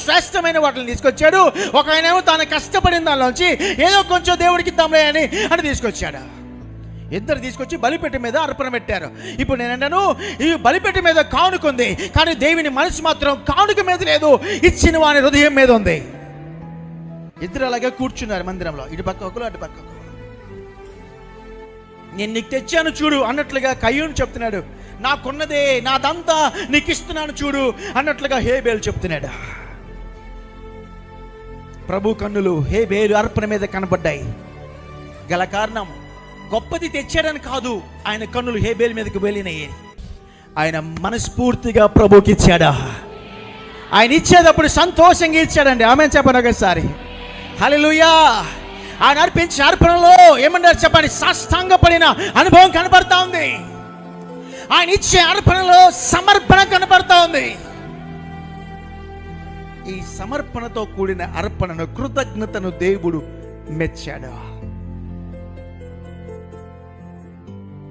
శ్రేష్టమైన వాటిని తీసుకొచ్చాడు. ఒక ఆయనేమో తాను కష్టపడిన దానిలోంచి ఏదో కొంచెం దేవుడికి ఇద్దాంలే అని తీసుకొచ్చాడు. ఇద్దరు తీసుకొచ్చి బలిపెట్టి మీద అర్పణ పెట్టారు. ఇప్పుడు నేను అంటాను, ఈ బలిపెట్టి మీద కానుకుంది, కానీ దేవుని మనసు మాత్రం కానుక మీద లేదు, ఇచ్చిన వాని హృదయం మీద ఉంది. ఇద్దరు అలాగే కూర్చున్నారు మందిరంలో, ఇటు పక్క ఒకరు అటు పక్క ఒకరు. నేను నీకు తెచ్చాను చూడు అన్నట్లుగా కయ్యూను చెప్తున్నాడు, నాకున్నదే నాదంతా నీకు ఇస్తున్నాను చూడు అన్నట్లుగా హేబేలు చెప్తున్నాడు. ప్రభు కన్నులు హేబేలు అర్పణ మీద కనబడ్డాయి. గల కారణం గొప్పది తెచ్చాడని కాదు, ఆయన కన్నులు హేబేలు మీదకి వెళ్ళినాయి. ఆయన మనస్ఫూర్తిగా ప్రభుకి ఇచ్చాడా. ఆయన ఇచ్చేటప్పుడు సంతోషంగా ఇచ్చాడండి. ఆమె చెప్పండి ఒకసారి హల్లెలూయా. ఆయన అర్పించిన అర్పణలో ఏమన్నారు చెప్పండి, సాష్టాంగపడిన అనుభవం కనపడతా ఉంది. ఆయన ఇచ్చే అర్పణలో సమర్పణ కనపడతా ఉంది. ఈ సమర్పణతో కూడిన అర్పణను, కృతజ్ఞతను దేవుడు మెచ్చాడు.